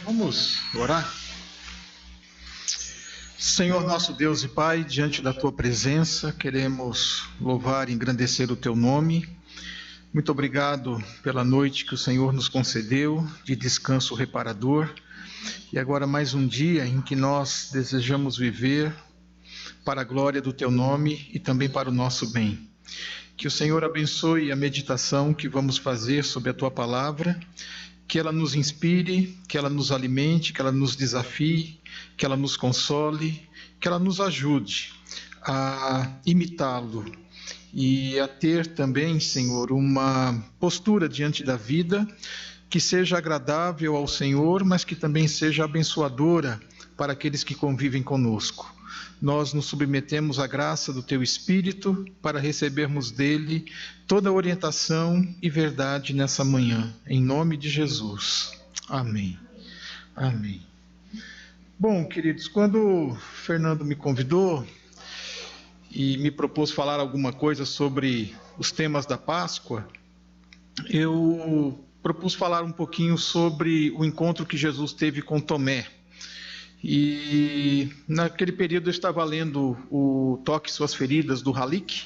Vamos orar? Senhor nosso Deus e Pai, diante da Tua presença, queremos louvar e engrandecer o Teu nome. Muito obrigado pela noite que o Senhor nos concedeu de descanso reparador. E agora mais um dia em que nós desejamos viver para a glória do Teu nome e também para o nosso bem. Que o Senhor abençoe a meditação que vamos fazer sobre a Tua palavra, que ela nos inspire, que ela nos alimente, que ela nos desafie, que ela nos console, que ela nos ajude a imitá-lo e a ter também, Senhor, uma postura diante da vida que seja agradável ao Senhor, mas que também seja abençoadora para aqueles que convivem conosco. Nós nos submetemos à graça do Teu Espírito para recebermos dele toda a orientação e verdade nessa manhã, em nome de Jesus. Amém. Amém. Bom, queridos, quando o Fernando me convidou e me propôs falar alguma coisa sobre os temas da Páscoa, eu propus falar um pouquinho sobre o encontro que Jesus teve com Tomé. E naquele período eu estava lendo o Toque Suas Feridas, do Halleck,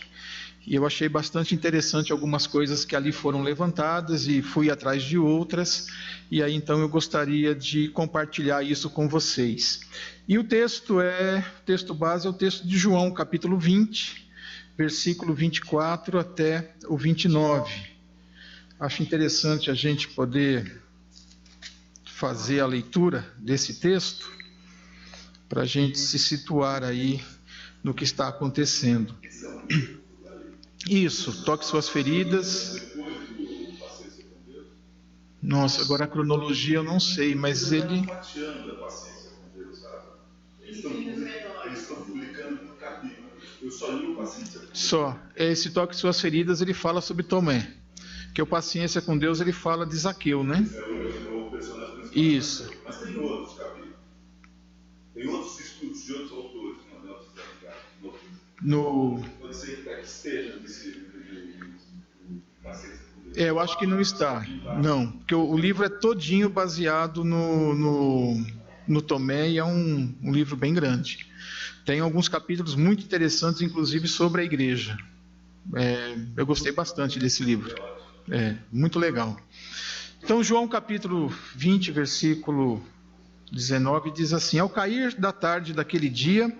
e eu achei bastante interessante algumas coisas que ali foram levantadas e fui atrás de outras, e aí então eu gostaria de compartilhar isso com vocês. E o texto base é o texto de João, capítulo 20, versículo 24 até o 29. Acho interessante a gente poder fazer a leitura desse texto, para a gente se situar aí no que está acontecendo. Isso, toque suas feridas. Nossa, agora a cronologia eu não sei, mas ele... Eles estão publicando no capítulo. Eu só li o Paciência com Deus. Só, esse toque suas feridas, ele fala sobre Tomé. Que o Paciência com Deus, ele fala de Zaqueu, né? Isso. Mas tem outros capítulos. Tem outros estudos de outros autores, pode ser que esteja nesse Paciência com Deus. Eu acho que não está. Não, porque o livro é todinho baseado no Tomé e é um livro bem grande. Tem alguns capítulos muito interessantes, inclusive sobre a igreja. Eu gostei bastante desse livro. Muito legal. Então, João capítulo 20, versículo 19 diz assim: ao cair da tarde daquele dia,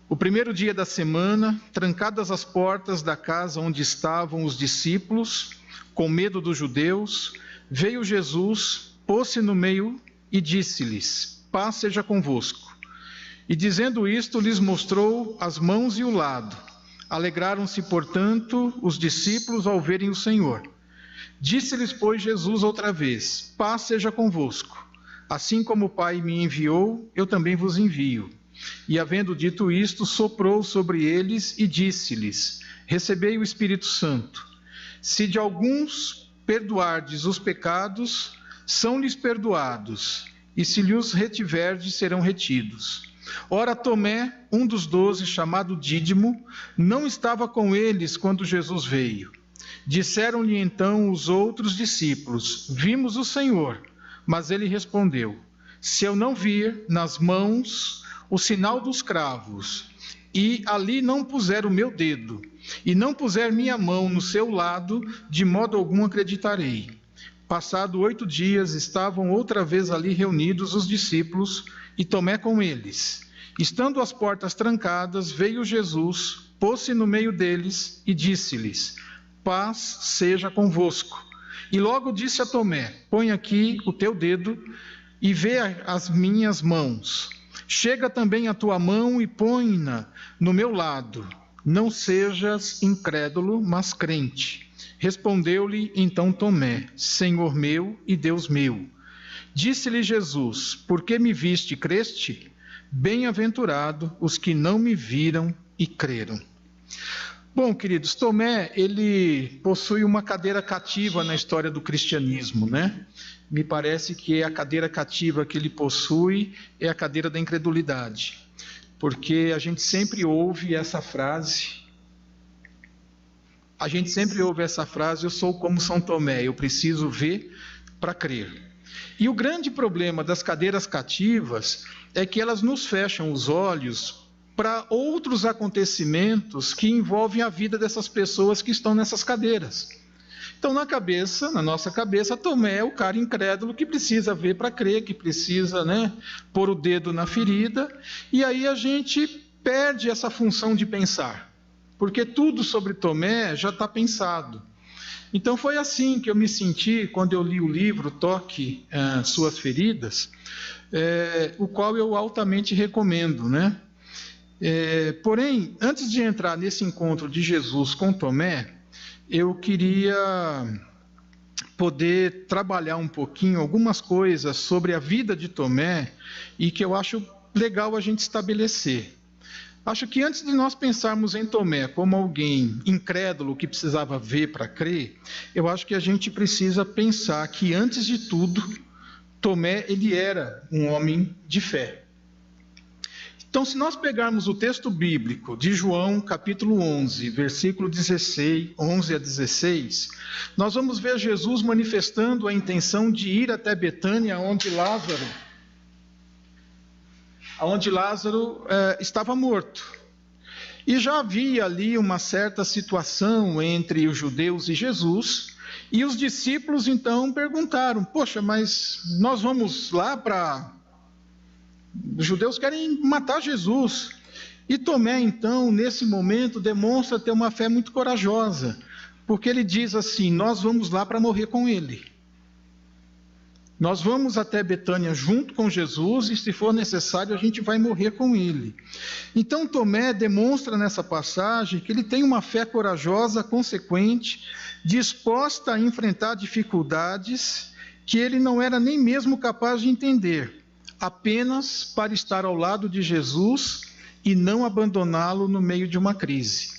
o primeiro dia da semana, trancadas as portas da casa onde estavam os discípulos, com medo dos judeus, veio Jesus, pôs-se no meio e disse-lhes: paz seja convosco. E dizendo isto, lhes mostrou as mãos e o lado. Alegraram-se, portanto, os discípulos ao verem o Senhor. Disse-lhes, pois, Jesus outra vez: paz seja convosco. Assim como o Pai me enviou, eu também vos envio. E havendo dito isto, soprou sobre eles e disse-lhes: recebei o Espírito Santo. Se de alguns perdoardes os pecados, são-lhes perdoados, e se lhes retiverdes, serão retidos. Ora, Tomé, um dos 12, chamado Dídimo, não estava com eles quando Jesus veio. Disseram-lhe então os outros discípulos: vimos o Senhor. Mas ele respondeu: se eu não vir nas mãos o sinal dos cravos, e ali não puser o meu dedo, e não puser minha mão no seu lado, de modo algum acreditarei. Passado 8 dias, estavam outra vez ali reunidos os discípulos, e Tomé com eles. Estando as portas trancadas, veio Jesus, pôs-se no meio deles, e disse-lhes: paz seja convosco. E logo disse a Tomé: põe aqui o teu dedo e vê as minhas mãos. Chega também a tua mão e põe-na no meu lado. Não sejas incrédulo, mas crente. Respondeu-lhe então Tomé: Senhor meu e Deus meu. Disse-lhe Jesus: por que me viste e creste? Bem-aventurado os que não me viram e creram. Bom, queridos, Tomé, ele possui uma cadeira cativa na história do cristianismo, né? Me parece que a cadeira cativa que ele possui é a cadeira da incredulidade, porque a gente sempre ouve essa frase, eu sou como São Tomé, eu preciso ver para crer. E o grande problema das cadeiras cativas é que elas nos fecham os olhos para outros acontecimentos que envolvem a vida dessas pessoas que estão nessas cadeiras. Então, na nossa cabeça, Tomé é o cara incrédulo que precisa ver para crer, que precisa, pôr o dedo na ferida, e aí a gente perde essa função de pensar, porque tudo sobre Tomé já está pensado. Então, foi assim que eu me senti quando eu li o livro Toque Suas Feridas, o qual eu altamente recomendo, Porém, antes de entrar nesse encontro de Jesus com Tomé, eu queria poder trabalhar um pouquinho algumas coisas sobre a vida de Tomé e que eu acho legal a gente estabelecer. Acho que antes de nós pensarmos em Tomé como alguém incrédulo que precisava ver para crer, eu acho que a gente precisa pensar que, antes de tudo, Tomé ele era um homem de fé. Então, se nós pegarmos o texto bíblico de João, capítulo 11, versículo 11 a 16, nós vamos ver Jesus manifestando a intenção de ir até Betânia, onde Lázaro estava morto. E já havia ali uma certa situação entre os judeus e Jesus, e os discípulos então perguntaram: poxa, mas nós vamos lá para... Os judeus querem matar Jesus. E Tomé, então, nesse momento, demonstra ter uma fé muito corajosa, porque ele diz assim: nós vamos lá para morrer com ele. Nós vamos até Betânia junto com Jesus, e se for necessário, a gente vai morrer com ele. Então, Tomé demonstra nessa passagem que ele tem uma fé corajosa, consequente, disposta a enfrentar dificuldades que ele não era nem mesmo capaz de entender, apenas para estar ao lado de Jesus e não abandoná-lo no meio de uma crise.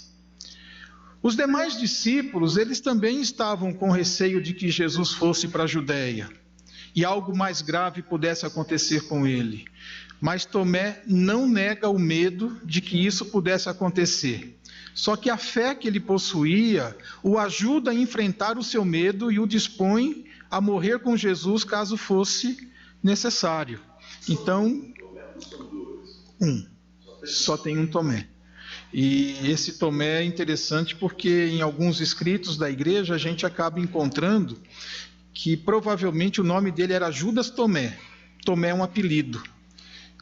Os demais discípulos, eles também estavam com receio de que Jesus fosse para a Judéia e algo mais grave pudesse acontecer com ele. Mas Tomé não nega o medo de que isso pudesse acontecer. Só que a fé que ele possuía o ajuda a enfrentar o seu medo e o dispõe a morrer com Jesus caso fosse necessário. Então, só tem um Tomé. E esse Tomé é interessante porque em alguns escritos da igreja a gente acaba encontrando que provavelmente o nome dele era Judas Tomé. Tomé é um apelido.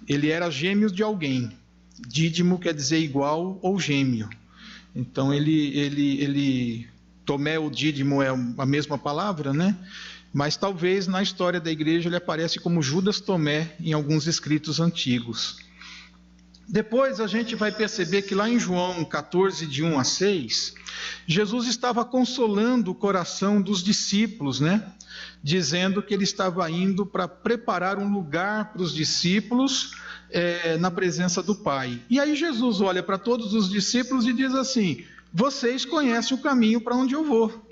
Ele era gêmeo de alguém. Dídimo quer dizer igual ou gêmeo. Então Tomé ou Dídimo é a mesma palavra, Mas talvez na história da igreja ele aparece como Judas Tomé em alguns escritos antigos. Depois a gente vai perceber que lá em João 14, de 1 a 6, Jesus estava consolando o coração dos discípulos, dizendo que ele estava indo para preparar um lugar para os discípulos na presença do Pai. E aí Jesus olha para todos os discípulos e diz assim: vocês conhecem o caminho para onde eu vou.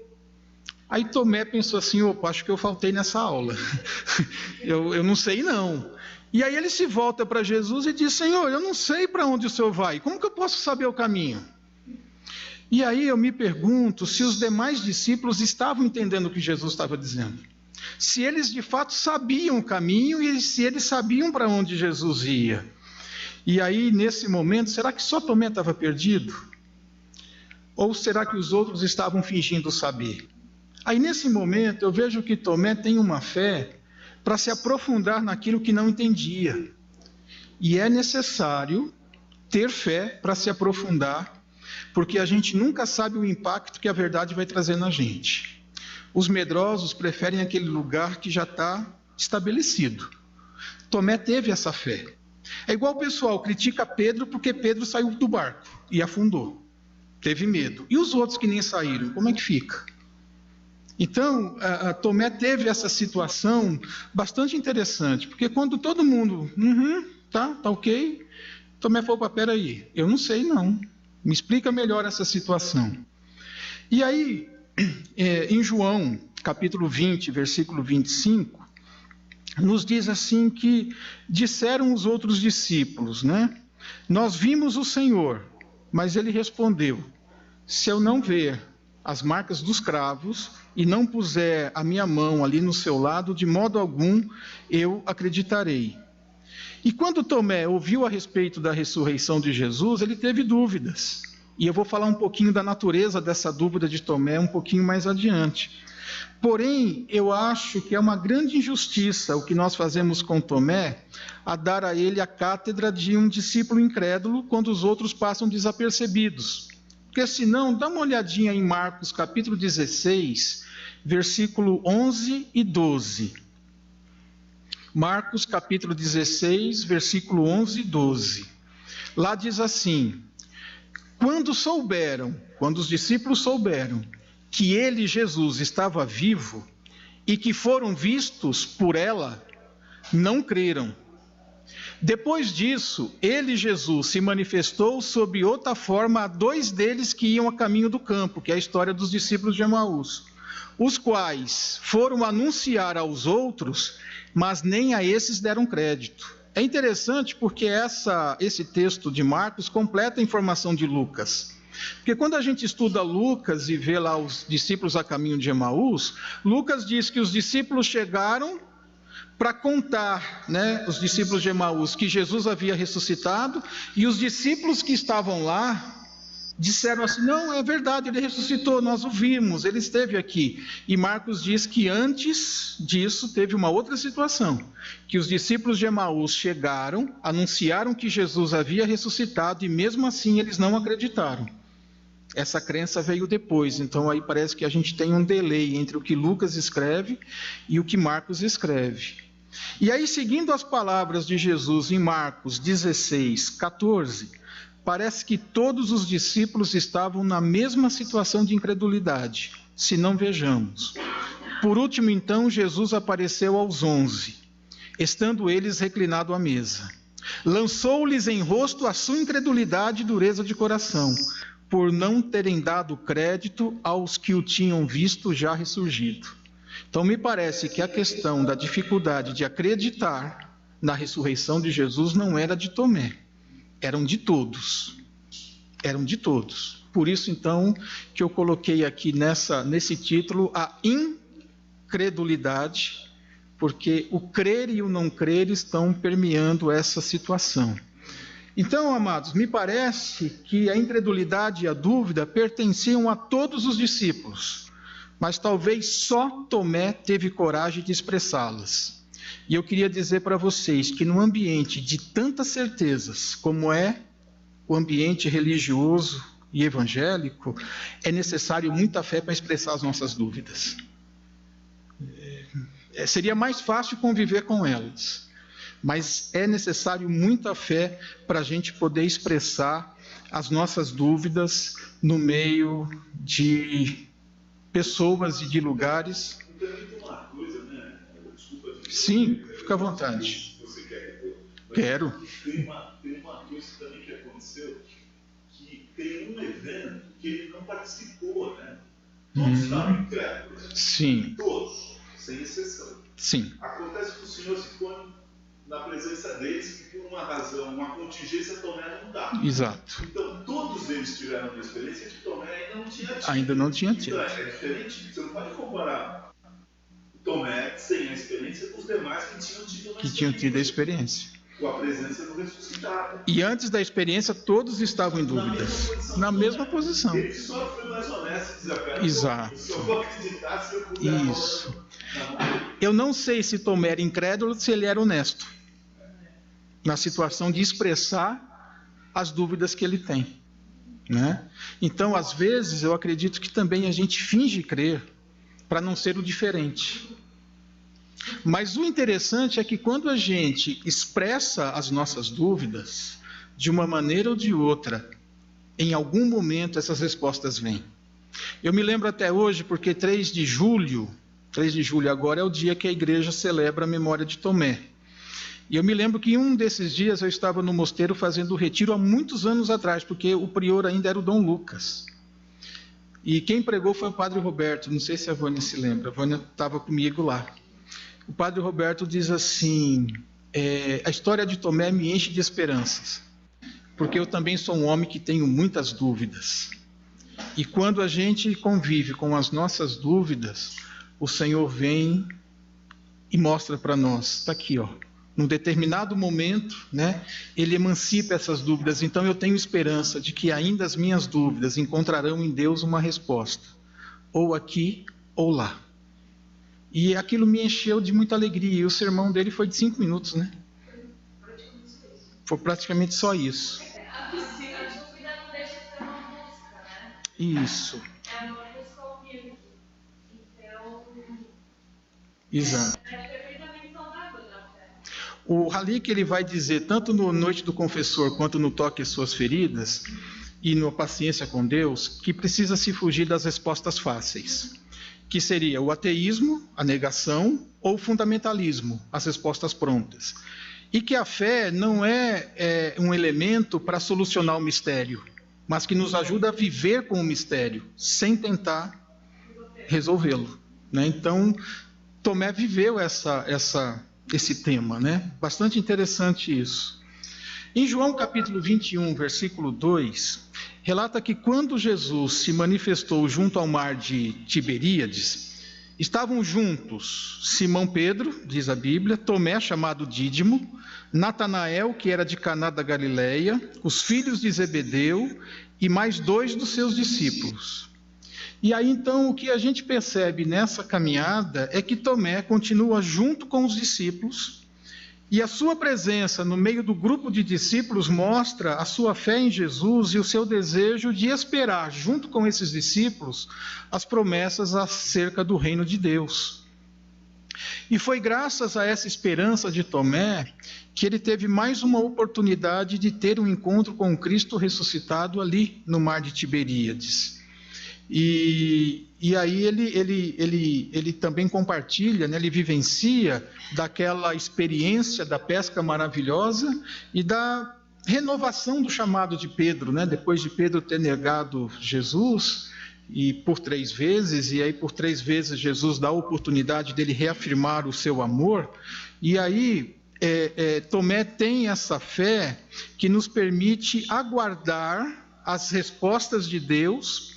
Aí Tomé pensou assim: opa, acho que eu faltei nessa aula. eu não sei não. E aí ele se volta para Jesus e diz: Senhor, eu não sei para onde o Senhor vai. Como que eu posso saber o caminho? E aí eu me pergunto se os demais discípulos estavam entendendo o que Jesus estava dizendo. Se eles de fato sabiam o caminho e se eles sabiam para onde Jesus ia. E aí, nesse momento, será que só Tomé estava perdido? Ou será que os outros estavam fingindo saber? Aí, nesse momento, eu vejo que Tomé tem uma fé para se aprofundar naquilo que não entendia. E é necessário ter fé para se aprofundar, porque a gente nunca sabe o impacto que a verdade vai trazer na gente. Os medrosos preferem aquele lugar que já está estabelecido. Tomé teve essa fé. É igual o pessoal critica Pedro porque Pedro saiu do barco e afundou. Teve medo. E os outros que nem saíram, como é que fica? Então, Tomé teve essa situação bastante interessante, porque quando todo mundo, tá ok, Tomé falou: peraí, eu não sei não, me explica melhor essa situação. E aí, em João, capítulo 20, versículo 25, nos diz assim que disseram os outros discípulos, nós vimos o Senhor, mas ele respondeu: se eu não ver as marcas dos cravos e não puser a minha mão ali no seu lado, de modo algum eu acreditarei. E quando Tomé ouviu a respeito da ressurreição de Jesus, ele teve dúvidas. E eu vou falar um pouquinho da natureza dessa dúvida de Tomé um pouquinho mais adiante. Porém, eu acho que é uma grande injustiça o que nós fazemos com Tomé, a dar a ele a cátedra de um discípulo incrédulo, quando os outros passam desapercebidos. Porque senão, dá uma olhadinha em Marcos capítulo 16, versículo 11 e 12. Marcos capítulo 16, versículo 11 e 12. Lá diz assim: quando os discípulos souberam que ele, Jesus, estava vivo e que foram vistos por ela, não creram. Depois disso, ele, Jesus, se manifestou sob outra forma a 2 deles que iam a caminho do campo, que é a história dos discípulos de Emaús, os quais foram anunciar aos outros, mas nem a esses deram crédito. É interessante porque esse texto de Marcos completa a informação de Lucas. Porque quando a gente estuda Lucas e vê lá os discípulos a caminho de Emaús, Lucas diz que os discípulos chegaram para contar, os discípulos de Emaús, que Jesus havia ressuscitado, e os discípulos que estavam lá disseram assim: não, é verdade, ele ressuscitou, nós o vimos, ele esteve aqui. E Marcos diz que antes disso teve uma outra situação, que os discípulos de Emaús chegaram, anunciaram que Jesus havia ressuscitado, e mesmo assim eles não acreditaram. Essa crença veio depois, então aí parece que a gente tem um delay entre o que Lucas escreve e o que Marcos escreve. E aí, seguindo as palavras de Jesus em Marcos 16, 14, parece que todos os discípulos estavam na mesma situação de incredulidade, se não vejamos. Por último, então, Jesus apareceu aos 11, estando eles reclinados à mesa. Lançou-lhes em rosto a sua incredulidade e dureza de coração, por não terem dado crédito aos que o tinham visto já ressurgido. Então, me parece que a questão da dificuldade de acreditar na ressurreição de Jesus não era de Tomé, eram de todos. Eram de todos. Por isso, então, que eu coloquei aqui nesse título a incredulidade, porque o crer e o não crer estão permeando essa situação. Então, amados, me parece que a incredulidade e a dúvida pertenciam a todos os discípulos, mas talvez só Tomé teve coragem de expressá-las. E eu queria dizer para vocês que num ambiente de tantas certezas, como é o ambiente religioso e evangélico, é necessário muita fé para expressar as nossas dúvidas. Seria mais fácil conviver com elas, mas é necessário muita fé para a gente poder expressar as nossas dúvidas no meio de pessoas e de lugares. Sim, fica à vontade. Quero. Tem uma coisa também que aconteceu, que tem um evento que ele não participou, né? Todos estavam incrédulos. Sim. Todos, sem exceção. Sim. Acontece que o Senhor se põe na presença deles, que por uma razão, uma contingência, Tomé não dá. Exato. Então, todos eles tiveram uma experiência que Tomé ainda não tinha tido. Então, é diferente, você não pode comparar Tomé sem a experiência com os demais que tinham tido a experiência. Com a presença do ressuscitado. E antes da experiência, todos estavam em dúvidas. Na mesma posição. Ele só foi mais honesto e dizer: exato. Só vou acreditar se eu puder. Isso. Eu não sei se Tomé era incrédulo ou se ele era honesto na situação de expressar as dúvidas que ele tem, né? Então, às vezes, eu acredito que também a gente finge crer para não ser o diferente. Mas o interessante é que quando a gente expressa as nossas dúvidas, de uma maneira ou de outra, em algum momento essas respostas vêm. Eu me lembro até hoje, porque 3 de julho agora é o dia que a igreja celebra a memória de Tomé. E eu me lembro que um desses dias eu estava no mosteiro fazendo o retiro há muitos anos atrás, porque o prior ainda era o Dom Lucas. E quem pregou foi o Padre Roberto, não sei se a Vânia se lembra, a Vânia estava comigo lá. O Padre Roberto diz assim: a história de Tomé me enche de esperanças, porque eu também sou um homem que tenho muitas dúvidas. E quando a gente convive com as nossas dúvidas, o Senhor vem e mostra para nós, está aqui, ó, num determinado momento, né, Ele emancipa essas dúvidas. Então eu tenho esperança de que ainda as minhas dúvidas encontrarão em Deus uma resposta, ou aqui ou lá. E aquilo me encheu de muita alegria. E o sermão dele foi de 5 minutos, né? Foi praticamente só isso. A dúvida não deixa de ser uma busca, né? Isso. É uma busca humilde. Então, exato. É perfeitamente saudável na fé. O Halik, ele vai dizer, tanto no Noite do Confessor, quanto no Toque às Suas Feridas, e no Paciência com Deus, que precisa se fugir das respostas fáceis, que seria o ateísmo, a negação, ou o fundamentalismo, as respostas prontas. E que a fé não é um elemento para solucionar o mistério, mas que nos ajuda a viver com o mistério, sem tentar resolvê-lo, né? Então, Tomé viveu esse tema, né? Bastante interessante isso. Em João capítulo 21, versículo 2, relata que quando Jesus se manifestou junto ao mar de Tiberíades, estavam juntos Simão Pedro, diz a Bíblia, Tomé, chamado Dídimo, Natanael, que era de Caná da Galileia, os filhos de Zebedeu e mais 2 dos seus discípulos. E aí então o que a gente percebe nessa caminhada é que Tomé continua junto com os discípulos, e a sua presença no meio do grupo de discípulos mostra a sua fé em Jesus e o seu desejo de esperar, junto com esses discípulos, as promessas acerca do reino de Deus. E foi graças a essa esperança de Tomé que ele teve mais uma oportunidade de ter um encontro com Cristo ressuscitado ali no mar de Tiberíades. E aí ele também compartilha, né, ele vivencia daquela experiência da pesca maravilhosa e da renovação do chamado de Pedro, né, depois de Pedro ter negado Jesus e por 3 vezes, e aí por 3 vezes Jesus dá a oportunidade dele reafirmar o seu amor, e aí Tomé tem essa fé que nos permite aguardar as respostas de Deus,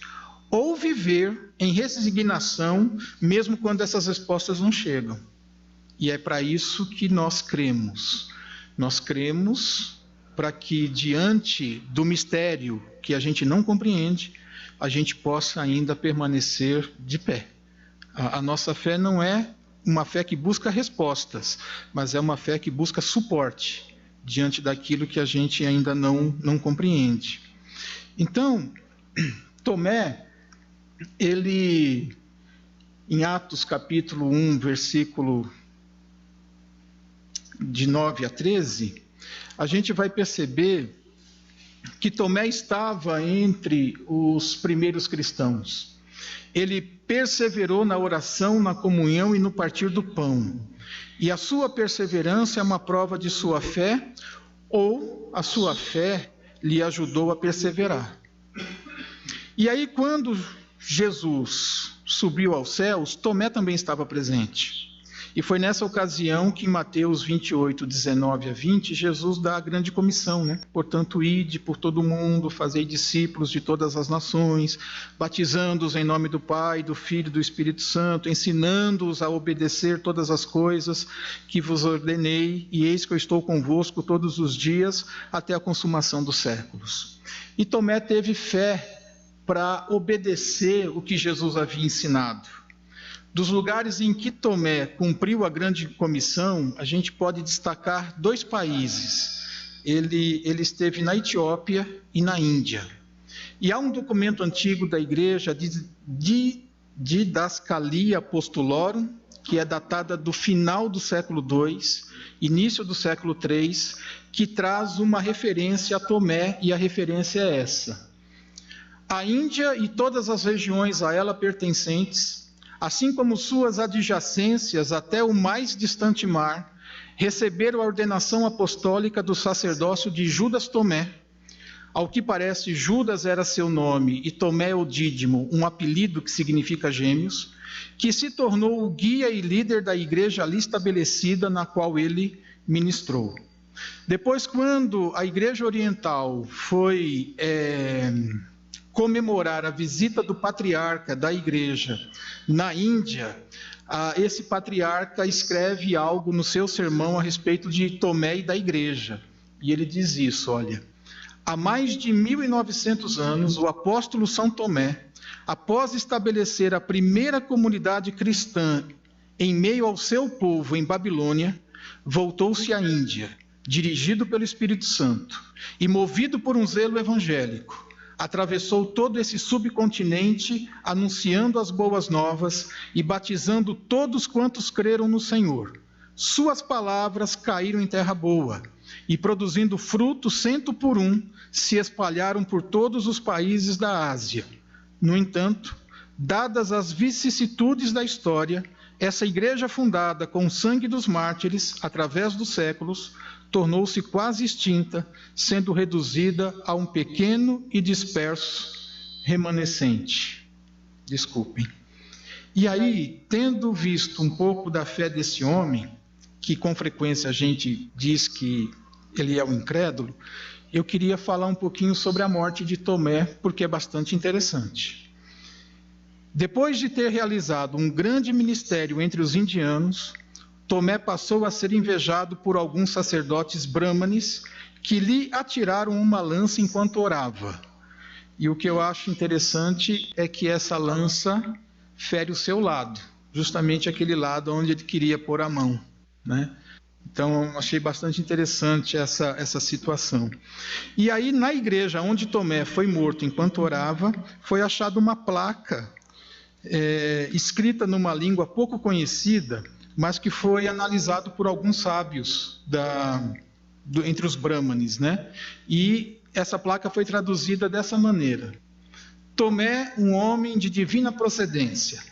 ou viver em resignação, mesmo quando essas respostas não chegam. E é para isso que nós cremos. Nós cremos para que, diante do mistério que a gente não compreende, a gente possa ainda permanecer de pé. A nossa fé não é uma fé que busca respostas, mas é uma fé que busca suporte diante daquilo que a gente ainda não compreende. Então, Tomé, ele, em Atos capítulo 1, versículo de 9 a 13, a gente vai perceber que Tomé estava entre os primeiros cristãos. Ele perseverou na oração, na comunhão e no partir do pão. E a sua perseverança é uma prova de sua fé, ou a sua fé lhe ajudou a perseverar. E aí, quando Jesus subiu aos céus, Tomé também estava presente. E foi nessa ocasião que em Mateus 28, 19 a 20, Jesus dá a grande comissão, né? Portanto, ide por todo o mundo, fazei discípulos de todas as nações, batizando-os em nome do Pai, do Filho e do Espírito Santo, ensinando-os a obedecer todas as coisas que vos ordenei, e eis que eu estou convosco todos os dias, até a consumação dos séculos. E Tomé teve fé para obedecer o que Jesus havia ensinado. Dos lugares em que Tomé cumpriu a grande comissão, a gente pode destacar 2 países. Ele esteve na Etiópia e na Índia. E há um documento antigo da igreja, Didascalia Apostolorum, que é datada do final do século II, início do século III, que traz uma referência a Tomé, e a referência é essa. A Índia e todas as regiões a ela pertencentes, assim como suas adjacências até o mais distante mar, receberam a ordenação apostólica do sacerdócio de Judas Tomé. Ao que parece, Judas era seu nome e Tomé ou Dídimo, um apelido que significa gêmeos, que se tornou o guia e líder da igreja ali estabelecida na qual ele ministrou. Depois, quando a igreja oriental foi comemorar a visita do patriarca da igreja na Índia, esse patriarca escreve algo no seu sermão a respeito de Tomé e da igreja. E ele diz isso, olha: há mais de 1900 anos, o apóstolo São Tomé, após estabelecer a primeira comunidade cristã em meio ao seu povo em Babilônia, voltou-se à Índia, dirigido pelo Espírito Santo e movido por um zelo evangélico. Atravessou todo esse subcontinente, anunciando as boas novas e batizando todos quantos creram no Senhor. Suas palavras caíram em terra boa e, produzindo fruto 100 por 1, se espalharam por todos os países da Ásia. No entanto, dadas as vicissitudes da história, essa igreja fundada com o sangue dos mártires, através dos séculos, tornou-se quase extinta, sendo reduzida a um pequeno e disperso remanescente. Desculpem. E aí, tendo visto um pouco da fé desse homem, que com frequência a gente diz que ele é um incrédulo, eu queria falar um pouquinho sobre a morte de Tomé, porque é bastante interessante. Depois de ter realizado um grande ministério entre os indianos, Tomé passou a ser invejado por alguns sacerdotes brâmanes que lhe atiraram uma lança enquanto orava. E o que eu acho interessante é que essa lança fere o seu lado, justamente aquele lado onde ele queria pôr a mão, né? Então, eu achei bastante interessante essa situação. E aí, na igreja onde Tomé foi morto enquanto orava, foi achada uma placa escrita numa língua pouco conhecida, mas que foi analisado por alguns sábios entre os brâmanes, né? E essa placa foi traduzida dessa maneira: Tomé, um homem de divina procedência,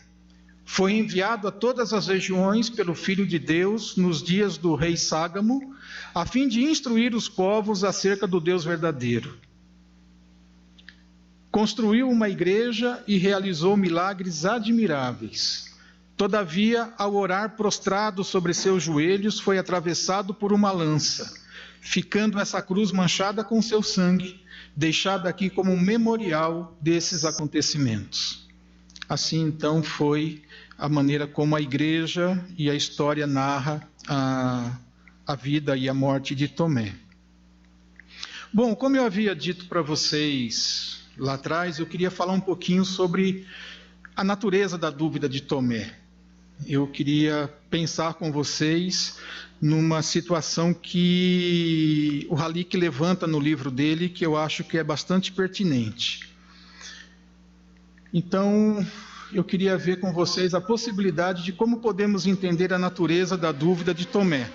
foi enviado a todas as regiões pelo Filho de Deus nos dias do rei Ságamo, a fim de instruir os povos acerca do Deus verdadeiro. Construiu uma igreja e realizou milagres admiráveis. Todavia, ao orar prostrado sobre seus joelhos, foi atravessado por uma lança, ficando essa cruz manchada com seu sangue, deixada aqui como um memorial desses acontecimentos. Assim, então, foi a maneira como a igreja e a história narra a vida e a morte de Tomé. Bom, como eu havia dito para vocês lá atrás, eu queria falar um pouquinho sobre a natureza da dúvida de Tomé. Eu queria pensar com vocês numa situação que o Halík levanta no livro dele, que eu acho que é bastante pertinente. Então, eu queria ver com vocês a possibilidade de como podemos entender a natureza da dúvida de Tomé.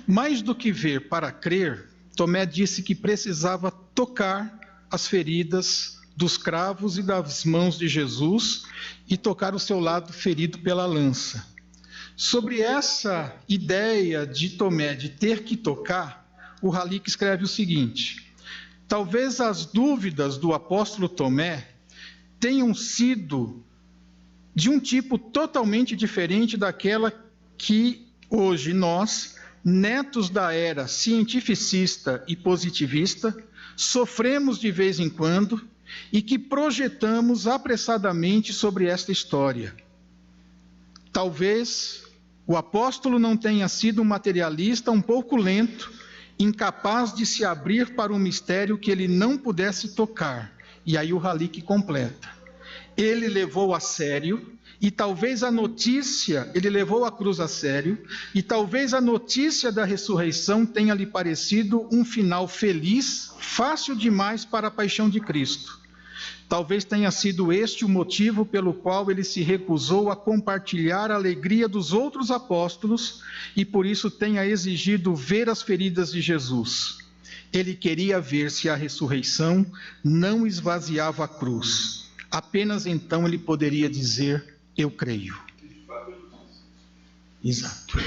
Mais do que ver para crer, Tomé disse que precisava tocar as feridas dos cravos e das mãos de Jesus e tocar o seu lado ferido pela lança. Sobre essa ideia de Tomé de ter que tocar, o Halík escreve o seguinte: talvez as dúvidas do apóstolo Tomé tenham sido de um tipo totalmente diferente daquela que hoje nós, netos da era cientificista e positivista, sofremos de vez em quando e que projetamos apressadamente sobre esta história. Talvez o apóstolo não tenha sido um materialista um pouco lento, incapaz de se abrir para um mistério que ele não pudesse tocar. E aí o Halík completa: ele levou a sério, e talvez a notícia, ele levou a cruz a sério, e talvez a notícia da ressurreição tenha lhe parecido um final feliz, fácil demais para a paixão de Cristo. Talvez tenha sido este o motivo pelo qual ele se recusou a compartilhar a alegria dos outros apóstolos e por isso tenha exigido ver as feridas de Jesus. Ele queria ver se a ressurreição não esvaziava a cruz. Apenas então ele poderia dizer: eu creio. Exato.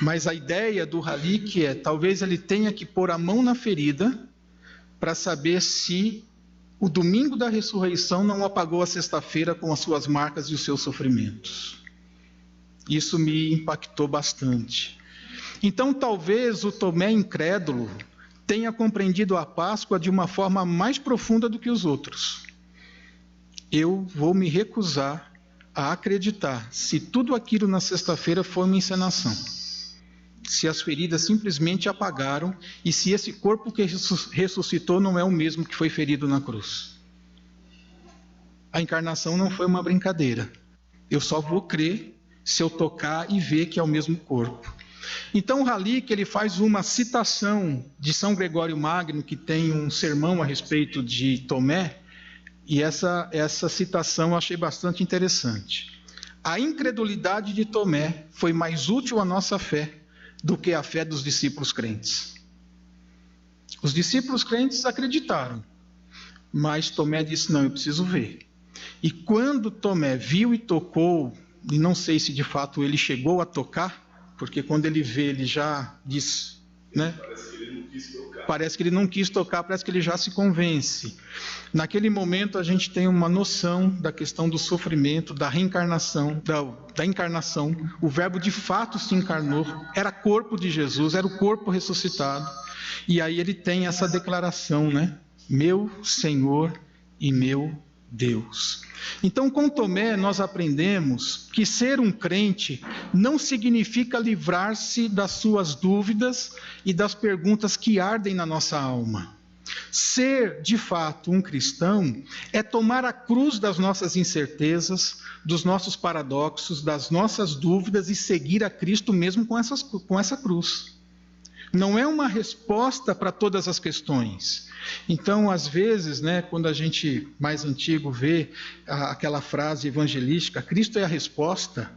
Mas a ideia do Halík é, talvez ele tenha que pôr a mão na ferida para saber se o domingo da ressurreição não apagou a sexta-feira com as suas marcas e os seus sofrimentos. Isso me impactou bastante. Então, talvez o Tomé incrédulo tenha compreendido a Páscoa de uma forma mais profunda do que os outros. Eu vou me recusar a acreditar se tudo aquilo na sexta-feira foi uma encenação. Se as feridas simplesmente apagaram e se esse corpo que ressuscitou não é o mesmo que foi ferido na cruz. A encarnação não foi uma brincadeira. Eu só vou crer se eu tocar e ver que é o mesmo corpo. Então o Halleck, ele faz uma citação de São Gregório Magno, que tem um sermão a respeito de Tomé, e essa citação eu achei bastante interessante. A incredulidade de Tomé foi mais útil à nossa fé do que a fé dos discípulos crentes. Os discípulos crentes acreditaram, mas Tomé disse, não, eu preciso ver. E quando Tomé viu e tocou, e não sei se de fato ele chegou a tocar, porque quando ele vê, ele já diz, né? Parece que ele não quis tocar. Parece que ele não quis tocar, parece que ele já se convence. Naquele momento a gente tem uma noção da questão do sofrimento, da reencarnação, da encarnação. O verbo de fato se encarnou, era corpo de Jesus, era o corpo ressuscitado. E aí ele tem essa declaração, né? Meu Senhor e meu Deus. Então, com Tomé, nós aprendemos que ser um crente não significa livrar-se das suas dúvidas e das perguntas que ardem na nossa alma. Ser, de fato, um cristão é tomar a cruz das nossas incertezas, dos nossos paradoxos, das nossas dúvidas e seguir a Cristo mesmo com essa cruz. Não é uma resposta para todas as questões. Então, às vezes, né, quando a gente mais antigo vê aquela frase evangelística, Cristo é a resposta,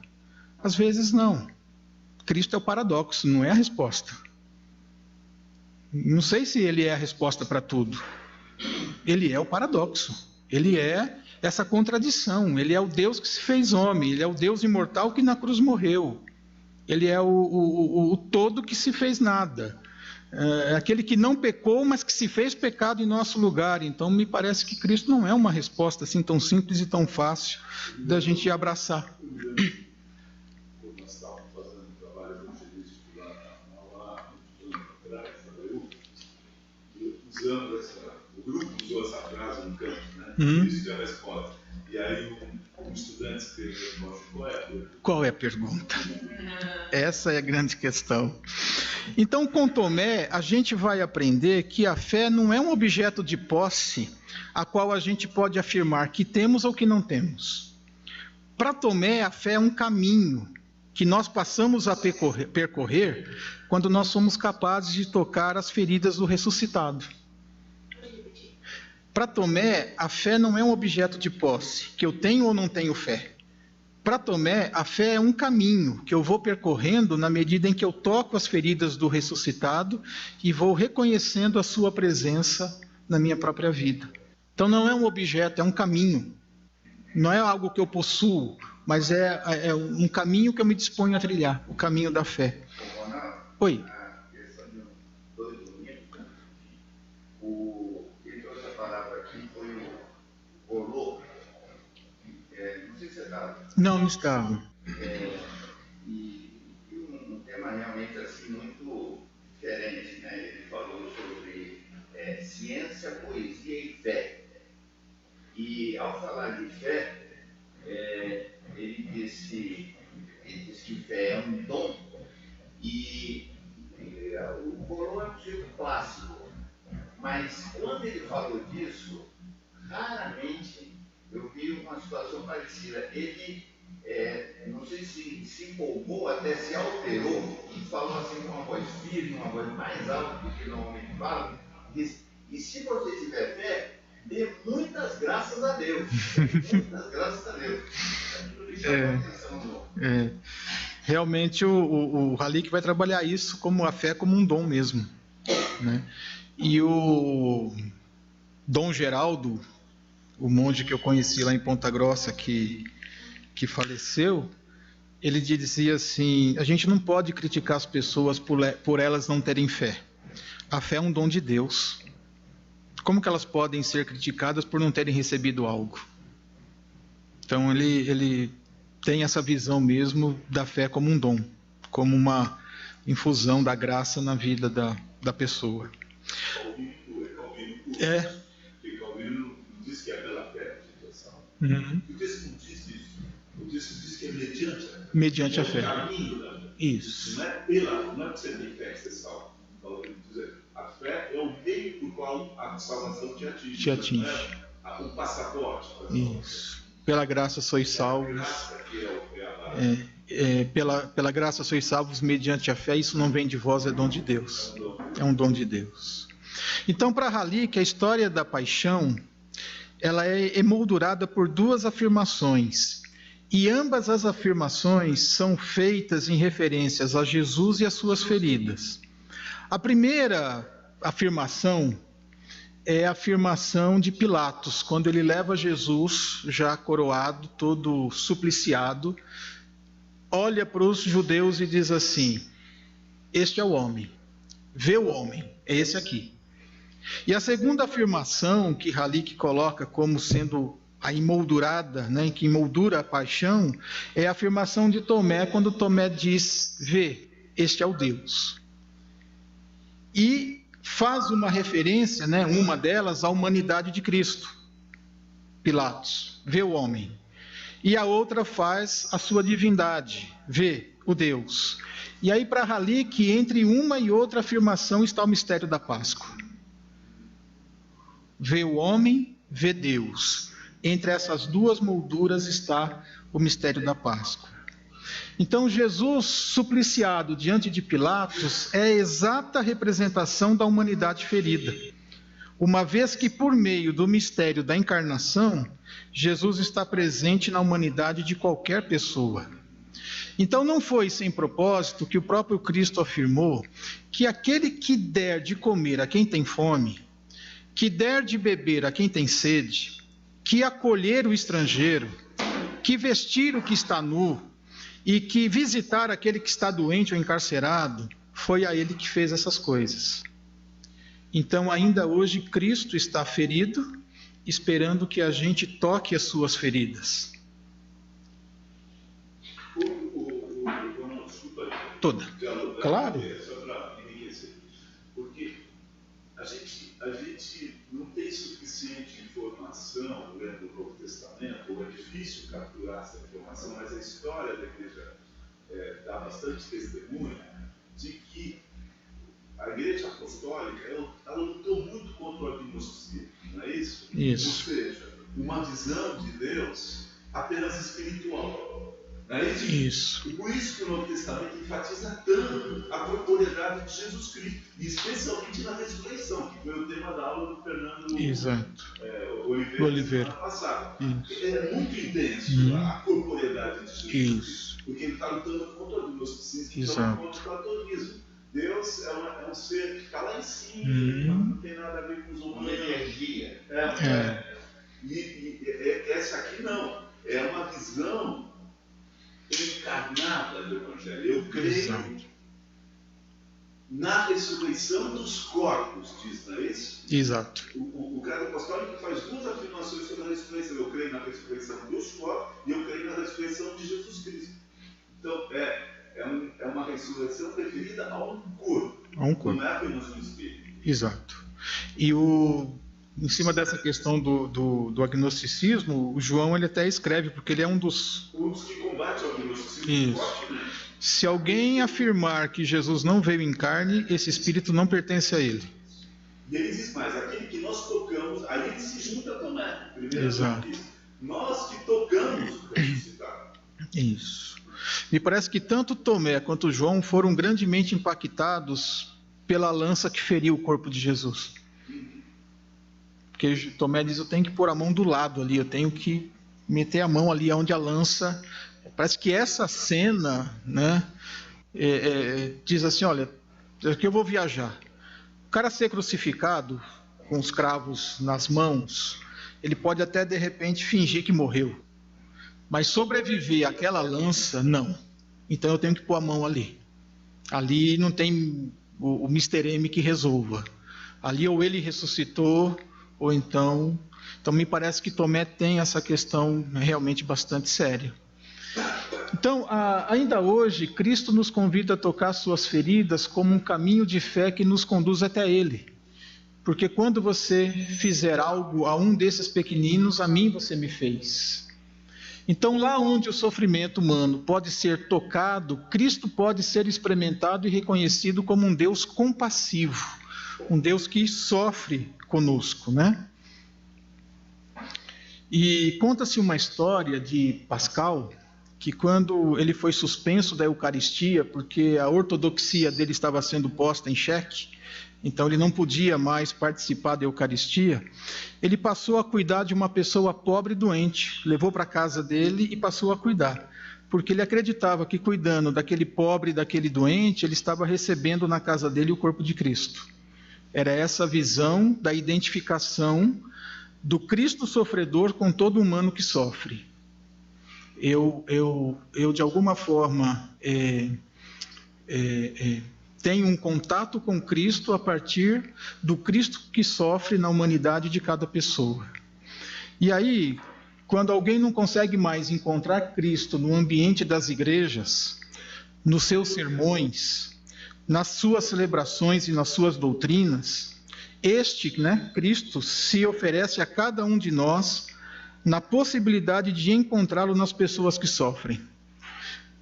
às vezes não. Cristo é o paradoxo, não é a resposta. Não sei se ele é a resposta para tudo. Ele é o paradoxo. Ele é essa contradição. Ele é o Deus que se fez homem. Ele é o Deus imortal que na cruz morreu. Ele é o todo que se fez nada. É aquele que não pecou, mas que se fez pecado em nosso lugar. Então, me parece que Cristo não é uma resposta assim tão simples e tão fácil da gente abraçar. Quando nós estávamos fazendo um trabalho evangelístico lá, muitos anos atrás, o grupo usou essa frase no campo, né? Isso é a resposta. E aí um estudante escreveu, qual é a pergunta? Essa é a grande questão. Então, com Tomé, a gente vai aprender que a fé não é um objeto de posse a qual a gente pode afirmar que temos ou que não temos. Para Tomé, a fé é um caminho que nós passamos a percorrer quando nós somos capazes de tocar as feridas do ressuscitado. Para Tomé, a fé não é um objeto de posse, que eu tenho ou não tenho fé. Para Tomé, a fé é um caminho que eu vou percorrendo na medida em que eu toco as feridas do ressuscitado e vou reconhecendo a sua presença na minha própria vida. Então não é um objeto, é um caminho. Não é algo que eu possuo, mas é um caminho que eu me disponho a trilhar, o caminho da fé. Oi. Não estava. E um tema realmente assim muito diferente, né? Ele falou sobre ciência, poesia e fé. E ao falar de fé, ele disse que fé é um dom e o Coroa é um sujeito clássico. Mas quando ele falou disso, raramente eu vi uma situação parecida. Ele, não sei se empolgou, até se alterou, e falou assim com uma voz firme, uma voz mais alta do que normalmente fala, diz, e se você tiver fé, dê muitas graças a Deus. Muitas graças a Deus. Realmente o Halleck vai trabalhar isso como a fé como um dom mesmo, né? E o Dom Geraldo, o monge que eu conheci lá em Ponta Grossa, que faleceu, ele dizia assim, a gente não pode criticar as pessoas por elas não terem fé. A fé é um dom de Deus. Como que elas podem ser criticadas por não terem recebido algo? Então ele tem essa visão mesmo da fé como um dom, como uma infusão da graça na vida da pessoa. Calvino É. Porque Calvino diz que é pela fé que é salvo. O texto não diz isso. O texto diz que é mediante a fé. Mediante a fé. É o caminho da fé. Isso. Não é porque você tem fé que você salva. A fé é o meio por qual a salvação te atinge. Não é o passaporte. Isso. Pela graça sois salvos. Graça que é a base. Pela graça sois salvos mediante a fé. Isso não vem de vós, é dom de Deus. É um dom de Deus. Então, para Halleck, a história da paixão, ela é emoldurada por duas afirmações. E ambas as afirmações são feitas em referências a Jesus e as suas feridas. A primeira afirmação é a afirmação de Pilatos, quando ele leva Jesus, já coroado, todo supliciado, olha para os judeus e diz assim: este é o homem, vê o homem, é esse aqui. E a segunda afirmação que Halleck coloca como sendo a emoldurada, né, que emoldura a paixão, é a afirmação de Tomé, quando Tomé diz: vê, este é o Deus. E faz uma referência, né, uma delas, à humanidade de Cristo. Pilatos, vê o homem. E a outra faz a sua divindade, vê o Deus. E aí, para Halleck, entre uma e outra afirmação está o mistério da Páscoa. Vê o homem, vê Deus. Entre essas duas molduras está o mistério da Páscoa. Então, Jesus, supliciado diante de Pilatos, é a exata representação da humanidade ferida. Uma vez que, por meio do mistério da encarnação, Jesus está presente na humanidade de qualquer pessoa. Então, não foi sem propósito que o próprio Cristo afirmou que aquele que der de comer a quem tem fome, que der de beber a quem tem sede, que acolher o estrangeiro, que vestir o que está nu, e que visitar aquele que está doente ou encarcerado, foi a ele que fez essas coisas. Então, ainda hoje, Cristo está ferido, esperando que a gente toque as suas feridas. Toda. Claro. Só para enriquecer. Porque a gente não tem suficiente informação lendo o Novo Testamento, ou é difícil capturar essa informação, mas a história da igreja dá bastante testemunho de que a igreja apostólica ela lutou muito contra o agnosticismo, não é isso? Isso. Ou seja, uma visão de Deus apenas espiritual. Não é isso? Isso. E por isso que o Novo Testamento enfatiza tanto a corporeidade de Jesus Cristo, e especialmente na ressurreição, que foi o tema da aula do Fernando Oliveira semana passada. Isso. É muito intenso a corporeidade de Jesus Cristo, porque ele está lutando contra o agnosticismo, contra o platonismo. Deus é um ser que está lá em cima, não tem nada a ver com os humanos. Uma energia. E essa aqui não. É uma visão encarnada do Evangelho. Eu creio na ressurreição dos corpos, diz, não é isso? Exato. O credo apostólico faz duas afirmações sobre a ressurreição. Eu creio na ressurreição dos corpos e eu creio na ressurreição de Jesus Cristo. Então, é uma ressurreição referida a um corpo. Não é apenas um espírito. Exato. E em cima dessa questão do agnosticismo, o João ele até escreve, porque ele é um dos que combate o agnosticismo. Isso. Se alguém afirmar que Jesus não veio em carne, esse espírito não pertence a ele. E ele diz mais, aquele que nós tocamos, aí ele se junta Tomé. Exato. Nós que tocamos o ressuscitado. Isso. Me parece que tanto Tomé quanto João foram grandemente impactados pela lança que feriu o corpo de Jesus. Porque Tomé diz, eu tenho que pôr a mão do lado ali, eu tenho que meter a mão ali onde a lança... Parece que essa cena, né, diz assim, olha, aqui eu vou viajar. O cara ser crucificado com os cravos nas mãos, ele pode até de repente fingir que morreu. Mas sobreviver àquela lança, não. Então eu tenho que pôr a mão ali. Ali não tem o Mr. M que resolva. Ali ou ele ressuscitou, ou então... Então me parece que Tomé tem essa questão realmente bastante séria. Então, ainda hoje, Cristo nos convida a tocar suas feridas como um caminho de fé que nos conduz até Ele. porque quando você fizer algo a um desses pequeninos, a mim você me fez. Então, lá onde o sofrimento humano pode ser tocado, Cristo pode ser experimentado e reconhecido como um Deus compassivo, um Deus que sofre conosco, né? E conta-se uma história de Pascal, que quando ele foi suspenso da Eucaristia, porque a ortodoxia dele estava sendo posta em xeque, então ele não podia mais participar da Eucaristia, ele passou a cuidar de uma pessoa pobre e doente, levou para a casa dele e passou a cuidar, porque ele acreditava que cuidando daquele pobre e daquele doente, ele estava recebendo na casa dele o corpo de Cristo. Era essa a visão da identificação do Cristo sofredor com todo humano que sofre. Eu de alguma forma, tenho um contato com Cristo a partir do Cristo que sofre na humanidade de cada pessoa. E aí, quando alguém não consegue mais encontrar Cristo no ambiente das igrejas, nos seus sermões, nas suas celebrações e nas suas doutrinas, Cristo, se oferece a cada um de nós na possibilidade de encontrá-lo nas pessoas que sofrem.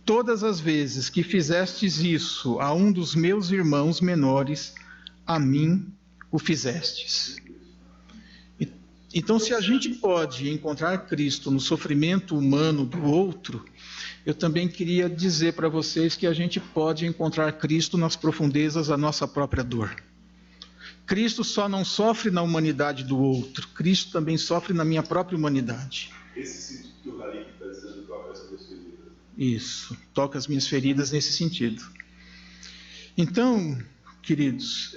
Todas as vezes que fizestes isso a um dos meus irmãos menores, a mim o fizestes. Então, se a gente pode encontrar Cristo no sofrimento humano do outro, eu também queria dizer para vocês que a gente pode encontrar Cristo nas profundezas da nossa própria dor. Cristo só não sofre na humanidade do outro, Cristo também sofre na minha própria humanidade. Esse sentido que o Ralik está dizendo, toca as minhas feridas. Isso, toca as minhas feridas nesse sentido. Então, queridos,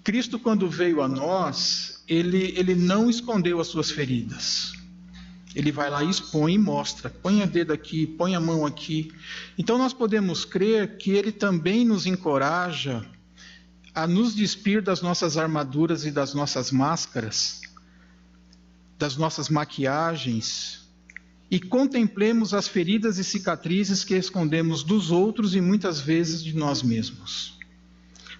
Cristo, quando veio a nós, ele não escondeu as suas feridas. Ele vai lá e expõe e mostra. Põe o dedo aqui, põe a mão aqui. Então nós podemos crer que ele também nos encoraja a nos despir das nossas armaduras e das nossas máscaras, das nossas maquiagens, e contemplemos as feridas e cicatrizes que escondemos dos outros e muitas vezes de nós mesmos.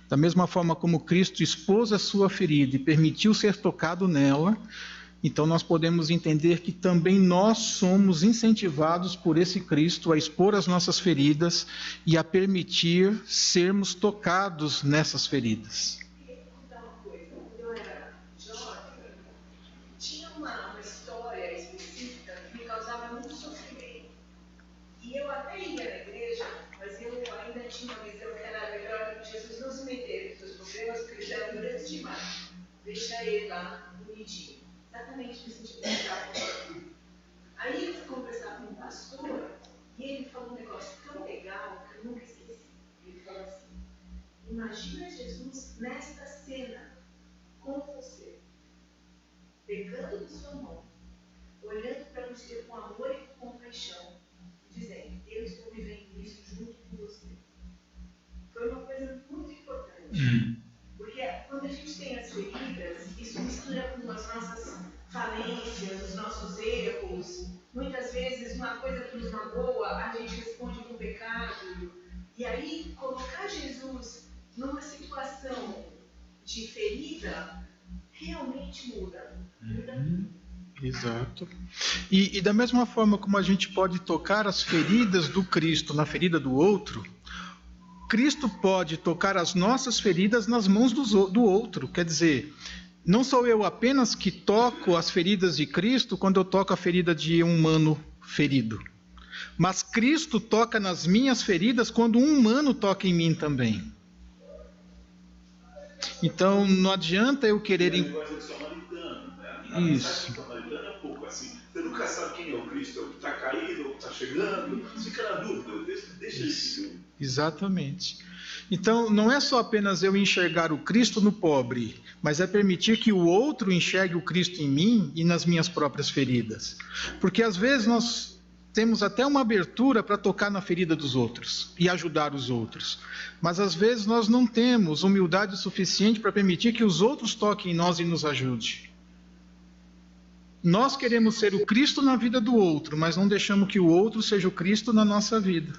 Da mesma forma como Cristo expôs a sua ferida e permitiu ser tocado nela, então nós podemos entender que também nós somos incentivados por esse Cristo a expor as nossas feridas e a permitir sermos tocados nessas feridas. Queria contar uma coisa. Quando eu era jovem, tinha uma história específica que me causava muito sofrimento. E eu até ia na igreja, mas eu ainda tinha uma visão que era melhor Jesus não se meter nos seus problemas, porque eles eram grandes demais. Deixa ele lá, bonitinho. Exatamente no sentido que eu estava falando. Aí eu fui conversar com um pastor e ele falou um negócio tão legal que eu nunca esqueci. Ele falou assim: imagina Jesus nesta cena com você, pegando na sua mão, olhando para você com amor e com compaixão, dizendo: eu estou vivendo isso junto com você. Foi uma coisa muito importante. Porque quando a gente tem as feridas, isso mistura com as nossas falências, os nossos erros. Muitas vezes, uma coisa que nos magoa, a gente responde com pecado. E aí, colocar Jesus numa situação de ferida, realmente muda. Exato. E da mesma forma como a gente pode tocar as feridas do Cristo na ferida do outro, Cristo pode tocar as nossas feridas nas mãos do outro. Quer dizer, não sou eu apenas que toco as feridas de Cristo quando eu toco a ferida de um humano ferido. Mas Cristo toca nas minhas feridas quando um humano toca em mim também. Então, não adianta eu querer... Isso. Você nunca sabe quem é o Cristo, é o que está caído, ou o que está chegando. Fica na dúvida, deixa isso. Exatamente. Então, não é só apenas eu enxergar o Cristo no pobre, mas é permitir que o outro enxergue o Cristo em mim e nas minhas próprias feridas. Porque às vezes nós temos até uma abertura para tocar na ferida dos outros e ajudar os outros. Mas às vezes nós não temos humildade suficiente para permitir que os outros toquem em nós e nos ajudem. Nós queremos ser o Cristo na vida do outro, mas não deixamos que o outro seja o Cristo na nossa vida.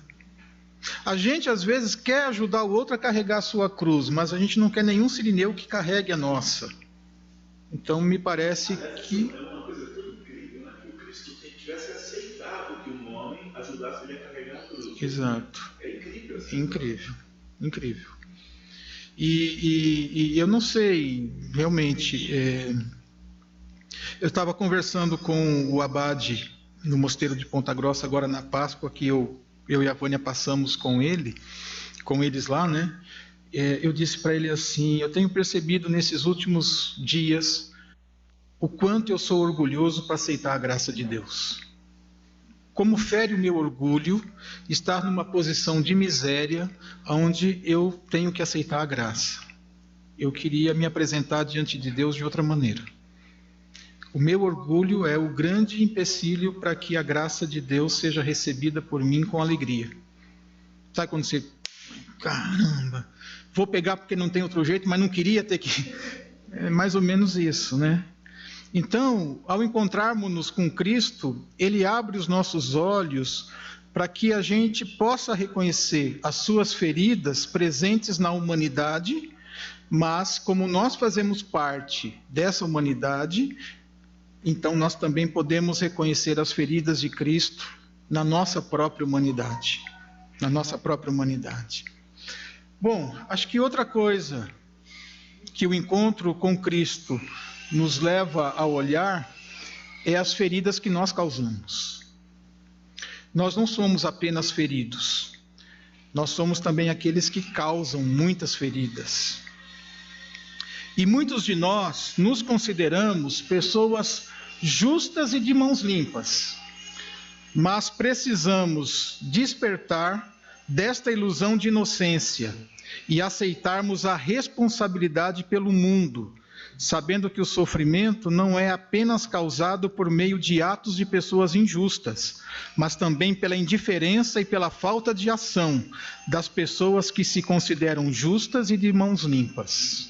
A gente, às vezes, quer ajudar o outro a carregar a sua cruz, mas a gente não quer nenhum sirineu que carregue a nossa. Então, me parece que... É uma coisa tão incrível, né? Que o Cristo tivesse aceitado que um homem ajudasse ele a carregar a cruz. Exato. É incrível. Assim, incrível, incrível. E eu não sei, realmente... Eu estava conversando com o Abade no Mosteiro de Ponta Grossa, agora na Páscoa, que eu e a Vânia passamos com eles lá, né? Eu disse para ele assim: eu tenho percebido nesses últimos dias o quanto eu sou orgulhoso para aceitar a graça de Deus. Como fere o meu orgulho estar numa posição de miséria onde eu tenho que aceitar a graça. Eu queria me apresentar diante de Deus de outra maneira. O meu orgulho é o grande empecilho para que a graça de Deus seja recebida por mim com alegria. Sabe quando você... Caramba, vou pegar porque não tem outro jeito, mas não queria ter que... É mais ou menos isso, né? Então, ao encontrarmos-nos com Cristo, Ele abre os nossos olhos para que a gente possa reconhecer as suas feridas presentes na humanidade, mas como nós fazemos parte dessa humanidade... Então nós também podemos reconhecer as feridas de Cristo na nossa própria humanidade. Na nossa própria humanidade. Bom, acho que outra coisa que o encontro com Cristo nos leva a olhar é as feridas que nós causamos. Nós não somos apenas feridos, nós somos também aqueles que causam muitas feridas. E muitos de nós nos consideramos pessoas justas e de mãos limpas, mas precisamos despertar desta ilusão de inocência e aceitarmos a responsabilidade pelo mundo, sabendo que o sofrimento não é apenas causado por meio de atos de pessoas injustas, mas também pela indiferença e pela falta de ação das pessoas que se consideram justas e de mãos limpas.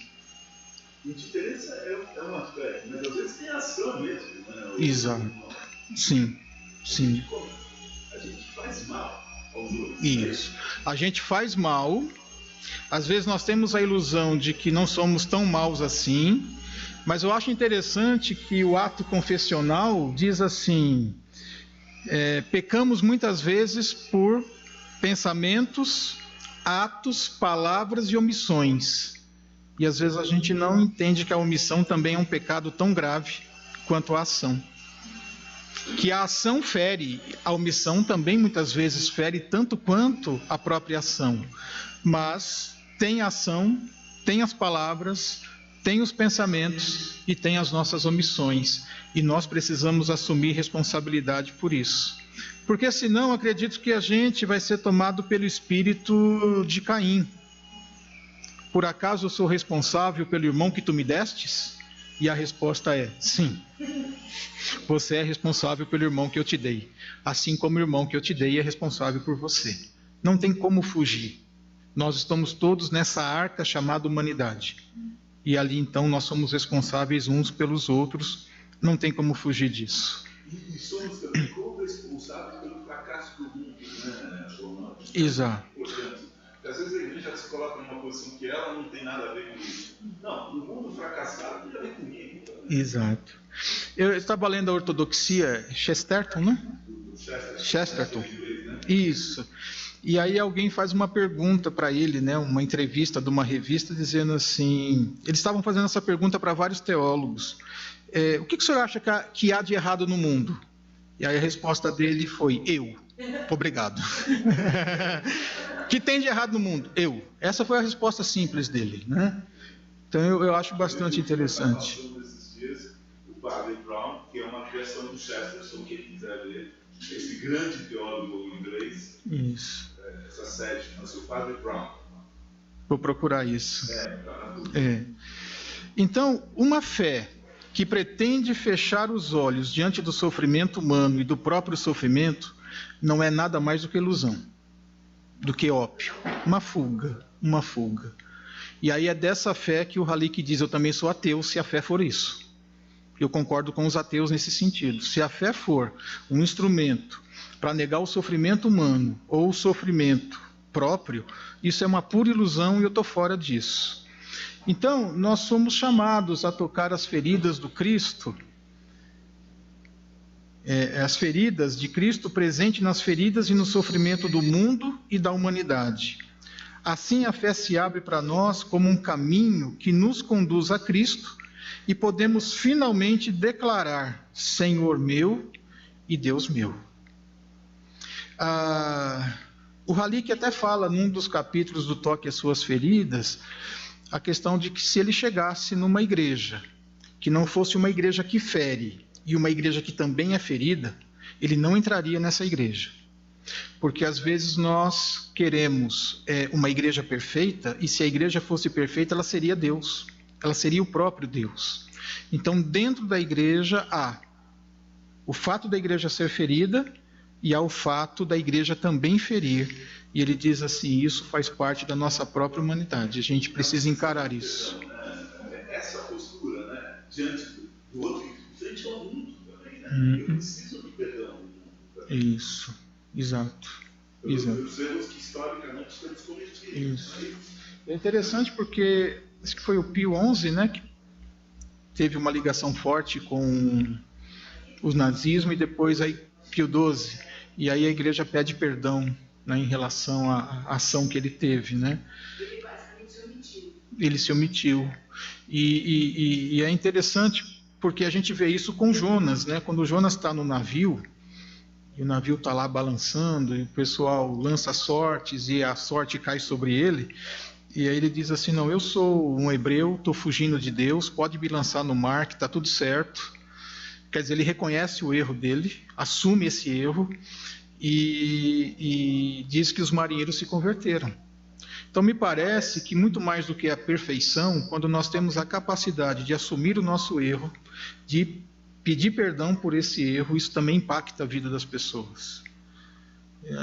Indiferença é uma fé, mas às vezes tem ação mesmo, né? Exato. Sim, sim. A gente faz mal aos outros. Isso. A gente faz mal. Às vezes nós temos a ilusão de que não somos tão maus assim, mas eu acho interessante que o ato confessional diz assim: pecamos muitas vezes por pensamentos, atos, palavras e omissões. E às vezes a gente não entende que a omissão também é um pecado tão grave quanto a ação. Que a ação fere, a omissão também muitas vezes fere tanto quanto a própria ação. Mas tem a ação, tem as palavras, tem os pensamentos e tem as nossas omissões. E nós precisamos assumir responsabilidade por isso. Porque senão acredito que a gente vai ser tomado pelo espírito de Caim. Por acaso eu sou responsável pelo irmão que tu me destes? E a resposta é sim. Você é responsável pelo irmão que eu te dei. Assim como o irmão que eu te dei é responsável por você. Não tem como fugir. Nós estamos todos nessa arca chamada humanidade. E ali então nós somos responsáveis uns pelos outros. Não tem como fugir disso. E somos também corresponsáveis pelo fracasso do mundo, né? Exato. Portanto, às vezes a igreja se coloca numa posição que ela não tem nada a ver com isso. Não, o mundo fracassado tem a ver comigo. Exato. Eu estava lendo a ortodoxia Chesterton, né? Chesterton. Isso. E aí alguém faz uma pergunta para ele, né? Uma entrevista de uma revista dizendo assim... Eles estavam fazendo essa pergunta para vários teólogos. O que o senhor acha que há de errado no mundo? E aí a resposta dele foi: eu. Obrigado. O que tem de errado no mundo? Eu. Essa foi a resposta simples dele, né? Então eu acho bastante interessante. Nesses dias, o Padre Brown, que é uma criação do Chesterton, quem quiser ver, esse grande teólogo inglês. Isso. Essa série chama-se o Padre Brown. Vou procurar isso. Então, uma fé que pretende fechar os olhos diante do sofrimento humano e do próprio sofrimento não é nada mais do que ilusão, do que ópio, uma fuga. E aí é dessa fé que o Halleck diz: eu também sou ateu, se a fé for isso. Eu concordo com os ateus nesse sentido. Se a fé for um instrumento para negar o sofrimento humano ou o sofrimento próprio, isso é uma pura ilusão e eu estou fora disso. Então, nós somos chamados a tocar as feridas do Cristo, as feridas de Cristo presente nas feridas e no sofrimento do mundo e da humanidade. Assim, a fé se abre para nós como um caminho que nos conduz a Cristo e podemos finalmente declarar: Senhor meu e Deus meu. O Halik até fala num dos capítulos do Toque às Suas Feridas a questão de que se ele chegasse numa igreja que não fosse uma igreja que fere e uma igreja que também é ferida, ele não entraria nessa igreja. Porque às vezes nós queremos uma igreja perfeita, e se a igreja fosse perfeita, ela seria Deus, ela seria o próprio Deus. Então, dentro da igreja há o fato da igreja ser ferida e há o fato da igreja também ferir. E ele diz assim: isso faz parte da nossa própria humanidade, a gente precisa encarar isso. Essa postura, né, diante do outro, frente ao mundo também, né? Eu preciso do perdão do mundo também. Isso, exato. Os erros que historicamente temos cometido. Isso. É interessante porque acho que foi o Pio XI, né, que teve uma ligação forte com o nazismo, e depois aí Pio XII, e aí a igreja pede perdão, né, em relação à ação que ele teve, né? Ele basicamente se omitiu. Ele se omitiu. E é interessante porque a gente vê isso com Jonas, né? Quando Jonas está no navio, e o navio está lá balançando, e o pessoal lança sortes, e a sorte cai sobre ele, e aí ele diz assim: não, eu sou um hebreu, estou fugindo de Deus, pode me lançar no mar que está tudo certo. Quer dizer, ele reconhece o erro dele, assume esse erro, e diz que os marinheiros se converteram. Então me parece que muito mais do que a perfeição, quando nós temos a capacidade de assumir o nosso erro, de pedir perdão por esse erro, isso também impacta a vida das pessoas.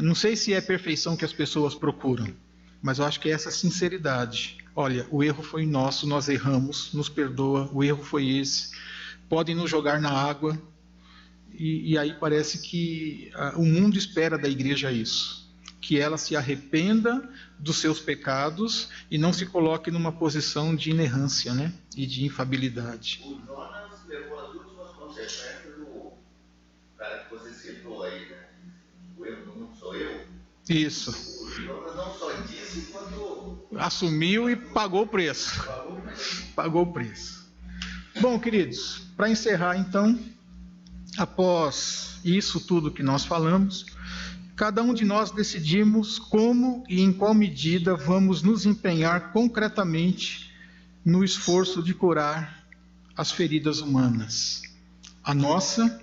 Não sei se é perfeição que as pessoas procuram, mas eu acho que é essa sinceridade. Olha, o erro foi nosso, nós erramos, nos perdoa, o erro foi esse, podem nos jogar na água. E aí parece que o mundo espera da igreja isso, que ela se arrependa dos seus pecados e não se coloque numa posição de inerrância, né, e de infabilidade. O Jonas levou as últimas consequências do cara que você citou aí, né? O erro do mundo sou eu. Isso. O Jonas não só disse quanto Assumiu e pagou o preço. Pagou o preço. Bom, queridos, para encerrar então, após isso tudo que nós falamos, cada um de nós decidimos como e em qual medida vamos nos empenhar concretamente no esforço de curar as feridas humanas, a nossa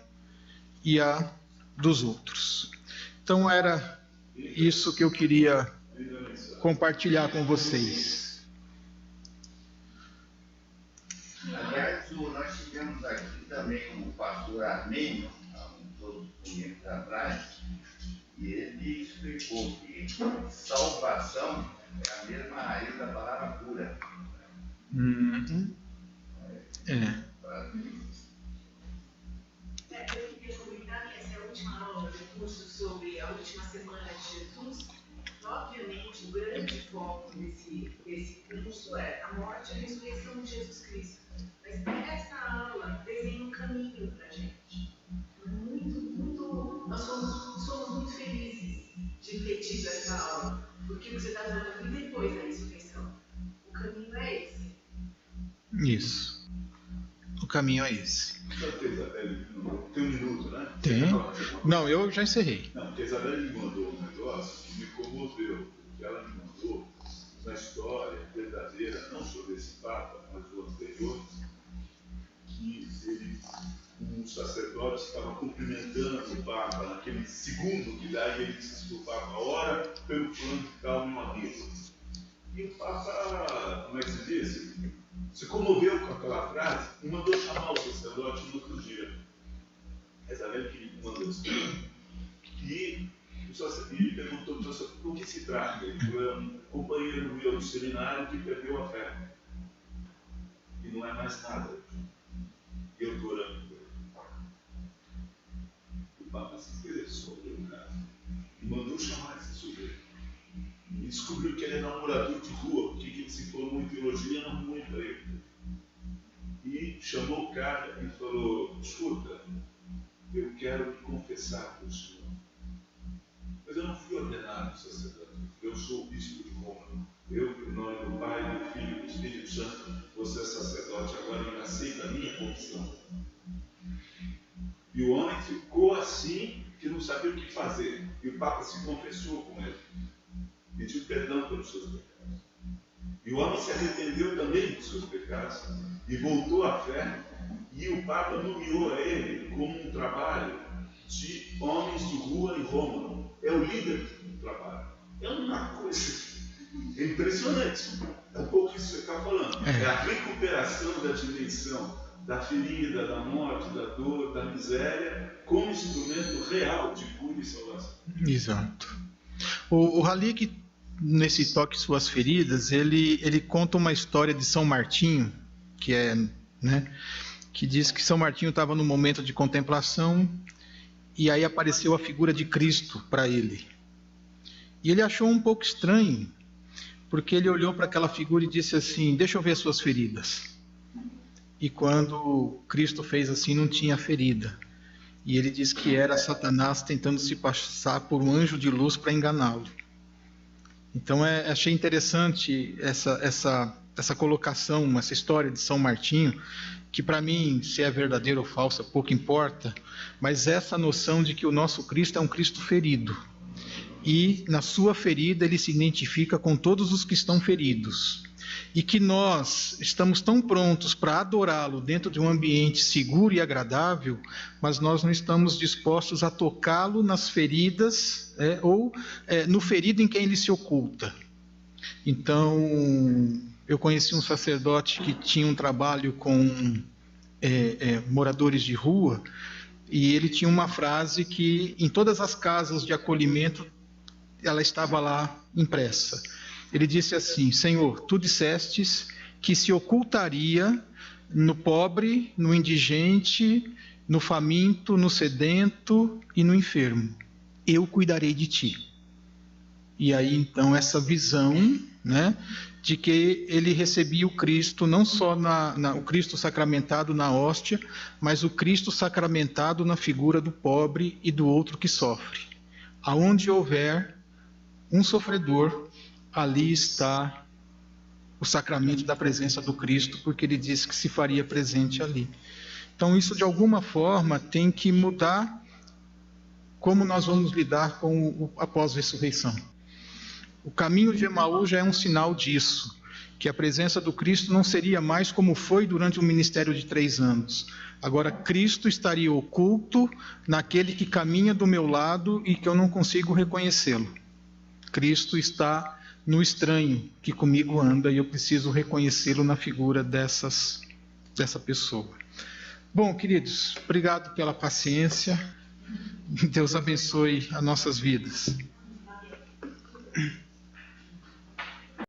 e a dos outros. Então era isso que eu queria compartilhar com vocês. Aliás, nós tivemos aqui também um pastor armênio, há uns momentos atrás, e ele explicou que salvação é a mesma raiz da palavra cura. Eu queria comentar que essa é a última aula do curso sobre a última semana de Jesus. Obviamente, o grande foco desse curso é a morte e a ressurreição de Jesus Cristo. Mas essa aula desenha um caminho para a gente. Nós somos muito felizes de ter tido essa aula, porque você está dando vida depois da ressurreição. O caminho é esse. Isso. O caminho é esse. Tem um minuto, né? Tem? Não, eu já encerrei. Não, porque a Isabelle me mandou um negócio que me comoveu. Porque ela me mandou uma história verdadeira, não sobre esse Papa, mas do anterior, que um sacerdote estava cumprimentando o Papa naquele segundo que dá, e ele disse que o Papa ora pelo fulano que tal meu amigo. E o Papa, como é que se diz? Se comoveu com aquela frase e mandou chamar o sacerdote no outro dia. A Isabel que mandou isso. E ele perguntou para o sacerdote: por que se trata? Ele foi um companheiro meu do seminário que perdeu a fé. E não é mais nada. E eu estou orando por ele. O Papa se interessou pelo caso e mandou chamar esse sujeito. e descobriu que ele era um morador de rua, porque ele se formou em teologia, não muito a ele. E chamou o cara e falou: escuta, eu quero me confessar para o senhor, mas eu não fui ordenado sacerdote, eu sou o bispo de Roma. Eu, em nome do Pai, do Filho e do Espírito Santo, você é sacerdote, agora ele aceita a minha confissão. E o homem ficou assim, que não sabia o que fazer. E o Papa se confessou com ele, pediu perdão pelos seus pecados. E o homem se arrependeu também dos seus pecados e voltou à fé. E o Papa nomeou a ele como um trabalho de homens de rua em Roma. É o líder do trabalho. É uma coisa impressionante. É um pouco isso que você está falando. É a recuperação da dimensão da ferida, da morte, da dor, da miséria, como instrumento real de cura e salvação. Exato. O Halik, nesse Toque Suas Feridas, ele conta uma história de São Martinho, que é, né, que diz que São Martinho estava num momento de contemplação e aí apareceu a figura de Cristo para ele. E ele achou um pouco estranho, porque ele olhou para aquela figura e disse assim: deixa eu ver as suas feridas. E quando Cristo fez assim, não tinha ferida. E ele diz que era Satanás tentando se passar por um anjo de luz para enganá-lo. Então achei interessante essa colocação, essa história de São Martinho, que para mim, se é verdadeira ou falsa, pouco importa, mas essa noção de que o nosso Cristo é um Cristo ferido. E na sua ferida ele se identifica com todos os que estão feridos. E que nós estamos tão prontos para adorá-lo dentro de um ambiente seguro e agradável, mas nós não estamos dispostos a tocá-lo nas feridas, ou no ferido em quem ele se oculta. Então, eu conheci um sacerdote que tinha um trabalho com moradores de rua, e ele tinha uma frase que em todas as casas de acolhimento ela estava lá impressa. Ele disse assim: Senhor, tu dissestes que se ocultaria no pobre, no indigente, no faminto, no sedento e no enfermo. Eu cuidarei de ti. E aí então essa visão, né, de que ele recebia o Cristo, não só o Cristo sacramentado na hóstia, mas o Cristo sacramentado na figura do pobre e do outro que sofre. Aonde houver um sofredor, ali está o sacramento da presença do Cristo, porque ele disse que se faria presente ali. Então isso de alguma forma tem que mudar como nós vamos lidar com a pós-ressurreição. O caminho de Emaús já é um sinal disso, que a presença do Cristo não seria mais como foi durante o ministério de 3 anos. Agora Cristo estaria oculto naquele que caminha do meu lado e que eu não consigo reconhecê-lo. Cristo está no estranho que comigo anda e eu preciso reconhecê-lo na figura dessa pessoa. Bom, queridos, obrigado pela paciência. Deus abençoe as nossas vidas.